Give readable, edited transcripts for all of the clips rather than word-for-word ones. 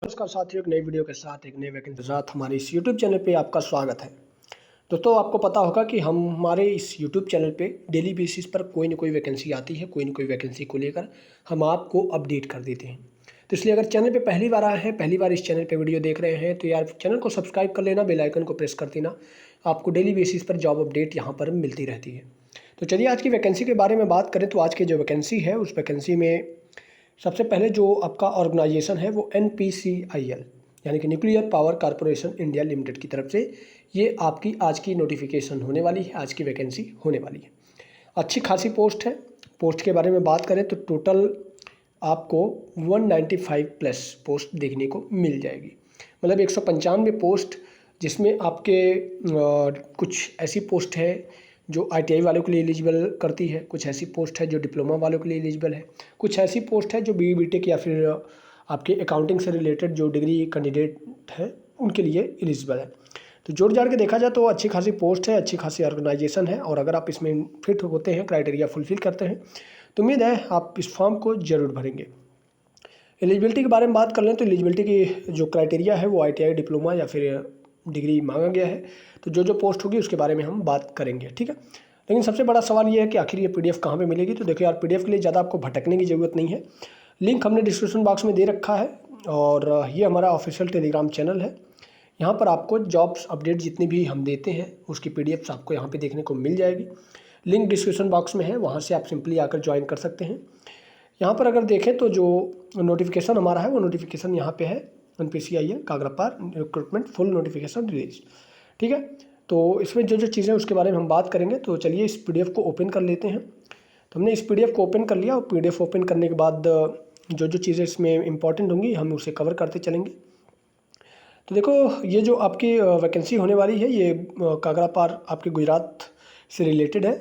नमस्कार साथियों, एक नई वीडियो के साथ एक नए वैकेंसी के साथ हमारे इस यूट्यूब चैनल पे आपका स्वागत है। दोस्तों, आपको पता होगा कि हमारे इस यूट्यूब चैनल पे डेली बेसिस पर कोई ना कोई वैकेंसी आती है, कोई ना कोई वैकेंसी को लेकर हम आपको अपडेट कर देते हैं। तो इसलिए अगर चैनल पे पहली बार आए हैं, पहली बार इस चैनल पे वीडियो देख रहे हैं, तो यार चैनल को सब्सक्राइब कर लेना, बेल आइकन को प्रेस कर देना। आपको डेली बेसिस पर जॉब अपडेट यहाँ पर मिलती रहती है। तो चलिए आज की वैकेंसी के बारे में बात करें तो आज की जो वैकेंसी है उस वैकेंसी में सबसे पहले जो आपका ऑर्गेनाइजेशन है वो NPCIL यानी कि nuclear power corporation India limited की तरफ से ये आपकी आज की नोटिफिकेशन होने वाली है, आज की वैकेंसी होने वाली है। अच्छी खासी पोस्ट है। पोस्ट के बारे में बात करें तो टोटल आपको 195 प्लस पोस्ट देखने को मिल जाएगी। मतलब 195 पोस्ट, जिसमें आपके कुछ ऐसी पोस्ट है जो ITI वालों के लिए एलिजिबल करती है, कुछ ऐसी पोस्ट है जो डिप्लोमा वालों के लिए एलिजिबल है, कुछ ऐसी पोस्ट है जो BE-BTech या फिर आपके अकाउंटिंग से रिलेटेड जो डिग्री कैंडिडेट है उनके लिए एलिजिबल है। तो जोड़ जाड़ के देखा जाए तो अच्छी खासी पोस्ट है, अच्छी खासी ऑर्गेनाइजेशन है, और अगर आप इसमें फिट होते हैं, क्राइटेरिया फुलफिल करते हैं, तो उम्मीद है आप इस फॉर्म को जरूर भरेंगे। एलिजिबिलिटी के बारे में बात कर लें तो एलिजिबिलिटी की जो क्राइटेरिया है वो ITI डिप्लोमा या फिर डिग्री मांगा गया है। तो जो पोस्ट होगी उसके बारे में हम बात करेंगे, ठीक है। लेकिन सबसे बड़ा सवाल ये है कि आखिर ये PDF कहाँ पे मिलेगी। तो देखिए यार, PDF के लिए ज़्यादा आपको भटकने की ज़रूरत नहीं है। लिंक हमने डिस्क्रिप्शन बॉक्स में दे रखा है, और ये हमारा ऑफिशियल टेलीग्राम चैनल है। यहाँ पर आपको जॉब्स अपडेट जितनी भी हम देते हैं उसकी PDFs आपको यहाँ पे देखने को मिल जाएगी। लिंक डिस्क्रिप्शन बॉक्स में है, वहाँ से आप सिंपली आकर ज्वाइन कर सकते हैं। यहाँ पर अगर देखें तो जो नोटिफिकेशन हमारा है वो नोटिफिकेशन यहाँ पे है NPCIL Kakrapar recruitment full notification release, ठीक है। तो इसमें जो चीज़ें उसके बारे में हम बात करेंगे। तो चलिए इस PDF को ओपन कर लेते हैं। तो हमने इस PDF को ओपन कर लिया, और PDF ओपन करने के बाद जो चीज़ें इसमें इंपॉर्टेंट होंगी हम उसे कवर करते चलेंगे। तो देखो, ये जो आपकी वैकेंसी होने वाली है ये कागरापार आपके गुजरात से रिलेटेड है।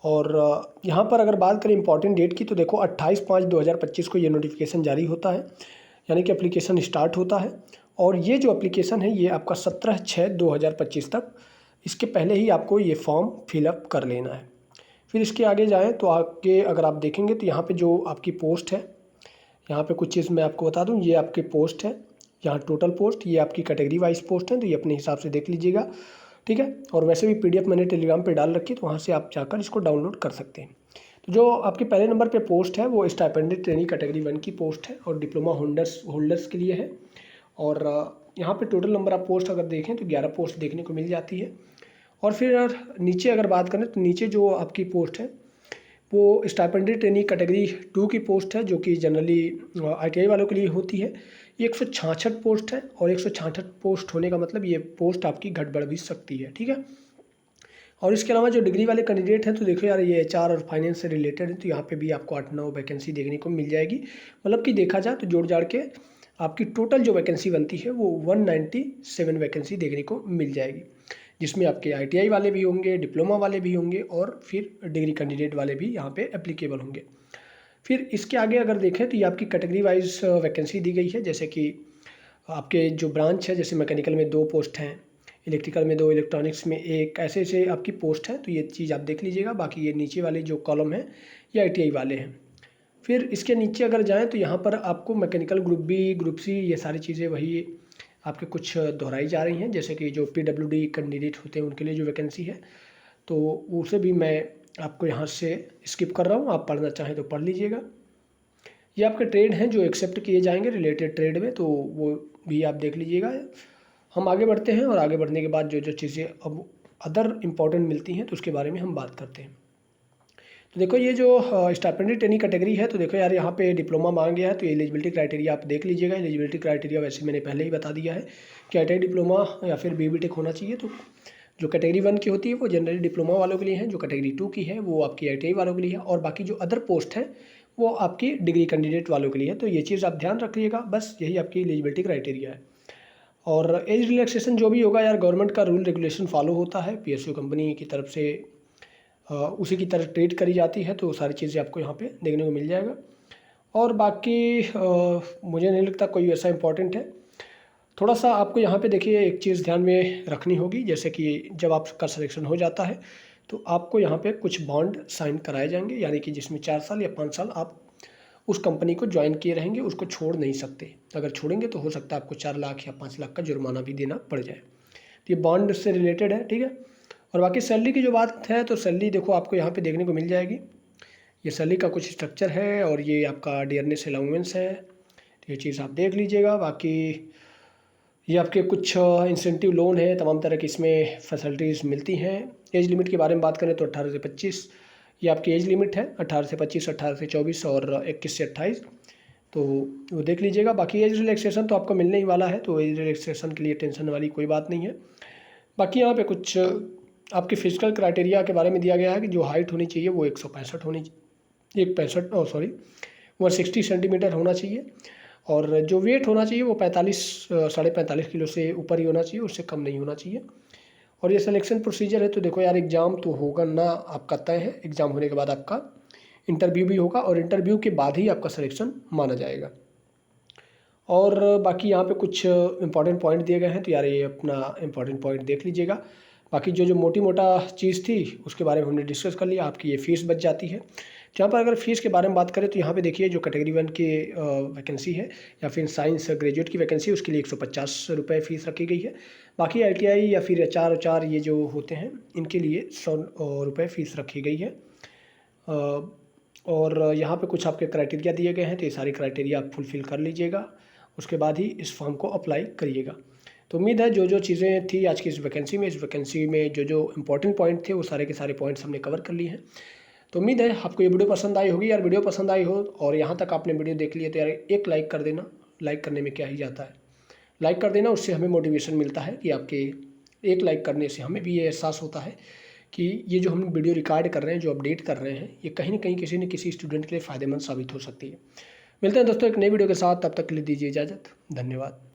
और यहाँ पर अगर बात करें इंपॉर्टेंट डेट की तो देखो 28/5/2025 को ये नोटिफिकेशन जारी होता है, यानी कि एप्लीकेशन स्टार्ट होता है। और ये जो एप्लीकेशन है ये आपका 17/6/2025 तक, इसके पहले ही आपको ये फॉर्म फिलअप कर लेना है। फिर इसके आगे जाएँ तो आगे अगर आप देखेंगे तो यहाँ पे जो आपकी पोस्ट है, यहाँ पे कुछ चीज़ मैं आपको बता दूँ। ये आपकी पोस्ट है, यहाँ टोटल पोस्ट, ये आपकी कैटेगरी वाइज पोस्ट है, तो ये अपने हिसाब से देख लीजिएगा, ठीक है। और वैसे भी PDF मैंने टेलीग्राम पे डाल रखी है, तो वहाँ से आप जाकर इसको डाउनलोड कर सकते हैं। तो जो आपके पहले नंबर पे पोस्ट है वो स्टाइपेंडेड ट्रेनी कैटेगरी 1 की पोस्ट है, और डिप्लोमा होल्डर्स के लिए है। और यहाँ पे टोटल नंबर ऑफ पोस्ट अगर देखें तो 11 पोस्ट देखने को मिल जाती है। और फिर नीचे अगर बात करें तो नीचे जो आपकी पोस्ट है वो स्टाइपेंडेड ट्रेनी कैटेगरी 2 की पोस्ट है, जो कि जनरली ITI वालों के लिए होती है। ये 166 पोस्ट है, और 166 पोस्ट होने का मतलब ये पोस्ट आपकी घट बढ़ भी सकती है, ठीक है। और इसके अलावा जो डिग्री वाले कैंडिडेट हैं तो देखो यार, ये HR और फाइनेंस से रिलेटेड है, तो यहाँ पे भी आपको 8-9 वैकेंसी देखने को मिल जाएगी। मतलब कि देखा जाए तो जोड़ जाड़ के आपकी टोटल जो वैकेंसी बनती है वो 197 वैकेंसी देखने को मिल जाएगी, जिसमें आपके ITI वाले भी होंगे, डिप्लोमा वाले भी होंगे, और फिर डिग्री कैंडिडेट वाले भी यहाँ पे एप्लीकेबल होंगे। फिर इसके आगे अगर देखें तो ये आपकी कैटेगरी वाइज वैकेंसी दी गई है, जैसे कि आपके जो ब्रांच है, जैसे मैकेनिकल में 2 पोस्ट हैं, इलेक्ट्रिकल में 2, इलेक्ट्रॉनिक्स में 1, ऐसे ऐसे आपकी पोस्ट है। तो ये चीज़ आप देख लीजिएगा। बाकी ये नीचे वाले जो कॉलम है ये ITI वाले हैं। फिर इसके नीचे अगर जाएँ तो यहाँ पर आपको mechanical group B, group C, ये सारी चीज़ें वही आपके कुछ दोहराई जा रही हैं, जैसे कि जो PWD कैंडिडेट होते हैं उनके लिए जो वैकेंसी है, तो उसे भी मैं आपको यहाँ से स्किप कर रहा हूँ। आप पढ़ना चाहें तो पढ़ लीजिएगा। ये आपके ट्रेड हैं जो एक्सेप्ट किए जाएंगे रिलेटेड ट्रेड में, तो वो भी आप देख लीजिएगा। हम आगे बढ़ते हैं, और आगे बढ़ने के बाद जो चीज़ें अब अदर इम्पॉर्टेंट मिलती हैं तो उसके बारे में हम बात करते हैं। तो देखो, ये जो स्टाइपेंडेड ट्रेनी कैटेगरी है, तो देखो यार, यहाँ पे डिप्लोमा मांग गया है, तो एलिजिबिलिटी क्राइटेरिया आप देख लीजिएगा। एलिजिबिलिटी क्राइटेरिया वैसे मैंने पहले ही बता दिया है कि ITI डिप्लोमा या फिर BE-BTech होना चाहिए। तो जो कैटेगरी 1 की होती है वो जनरली डिप्लोमा वालों के लिए है, जो कैटेगरी 2 की है वो आपकी ITI वालों के लिए है, और बाकी जो अदर पोस्ट है वो आपकी डिग्री कैंडिडेट वालों के लिए है। तो ये चीज़ आप ध्यान रखिएगा, बस यही आपकी एलिजिबिलिटी क्राइटेरिया है। और एज रिलैक्सेशन जो भी होगा यार, गवर्नमेंट का रूल रेगुलेशन फॉलो होता है, PSU कंपनी की तरफ से उसी की तरह ट्रीट करी जाती है। तो सारी चीज़ें आपको यहाँ पे देखने को मिल जाएगा। और बाकी मुझे नहीं लगता कोई ऐसा इंपॉर्टेंट है। थोड़ा सा आपको यहाँ पे देखिए एक चीज़ ध्यान में रखनी होगी, जैसे कि जब आपका सिलेक्शन हो जाता है तो आपको यहाँ पे कुछ बॉन्ड साइन कराए जाएंगे, यानी कि जिसमें 4 साल या 5 साल आप उस कंपनी को ज्वाइन किए रहेंगे, उसको छोड़ नहीं सकते। अगर छोड़ेंगे तो हो सकता है आपको 4 लाख या 5 लाख का जुर्माना भी देना पड़ जाए। तो ये बॉन्ड से रिलेटेड है, ठीक है। और बाकी सैलरी की जो बात है, तो सैलरी देखो आपको यहाँ पे देखने को मिल जाएगी। ये सैलरी का कुछ स्ट्रक्चर है और ये आपका डियरनेस अलाउंस है, तो ये चीज़ आप देख लीजिएगा। बाकी ये आपके कुछ इंसेंटिव लोन है, तमाम तरह की इसमें फैसिलिटीज़ मिलती हैं। एज लिमिट के बारे में बात करें तो 18 से 25 ये आपकी एज लिमिट है, 18 से 25, 18 से 24 और 21 से 28, तो वो देख लीजिएगा। बाकी एज रिलैक्सेशन तो आपको मिलने ही वाला है, तो एज रिलैक्सेशन के लिए टेंशन वाली कोई बात नहीं है। बाकी यहाँ पे कुछ आपके फिजिकल क्राइटेरिया के बारे में दिया गया है कि जो हाइट होनी चाहिए वो 165 होनी, 160 सेंटीमीटर होना चाहिए, और जो वेट होना चाहिए वो 45 किलो से ऊपर ही होना चाहिए, उससे कम नहीं होना चाहिए। और ये सिलेक्शन प्रोसीजर है, तो देखो यार एग्ज़ाम तो होगा ना आपका तय है, एग्ज़ाम होने के बाद आपका इंटरव्यू भी होगा और इंटरव्यू के बाद ही आपका सिलेक्शन माना जाएगा। और बाकी यहाँ पे कुछ इंपॉर्टेंट पॉइंट दिए गए हैं, तो यार ये अपना इंपॉर्टेंट पॉइंट देख लीजिएगा। बाकी जो मोटी मोटा चीज़ थी उसके बारे में हमने डिस्कस कर लिया। आपकी ये फ़ीस बच जाती है। जहाँ पर अगर फ़ीस के बारे में बात करें तो यहाँ पे देखिए जो कैटेगरी 1 की वैकेंसी है या फिर साइंस ग्रेजुएट की वैकेंसी, उसके लिए 150 रुपये फ़ीस रखी गई है। बाकी ITI या फिर HR ये जो होते हैं इनके लिए 100 रुपये फ़ीस रखी गई है। और यहाँ पे कुछ आपके क्राइटेरिया दिए गए हैं, तो ये सारे क्राइटेरिया आप फुलफ़िल कर लीजिएगा, उसके बाद ही इस फॉर्म को अप्लाई करिएगा। तो उम्मीद है जो चीज़ें थी आज की इस वैकेंसी में जो इम्पोर्टेंट पॉइंट थे वो सारे के सारे पॉइंट्स हमने कवर कर लिए हैं। तो उम्मीद है आपको ये वीडियो पसंद आई होगी। यार वीडियो पसंद आई हो और यहाँ तक आपने वीडियो देख लिया तो यार एक लाइक कर देना। लाइक करने में क्या ही जाता है, लाइक कर देना, उससे हमें मोटिवेशन मिलता है कि आपके एक लाइक करने से हमें भी ये एहसास होता है कि ये जो हम वीडियो रिकॉर्ड कर रहे हैं, जो अपडेट कर रहे हैं, ये कहीं ना कहीं किसी न किसी स्टूडेंट के लिए फ़ायदेमंद साबित हो सकती है। मिलते हैं दोस्तों एक नई वीडियो के साथ, तब तक के लिए दीजिए इजाज़त। धन्यवाद।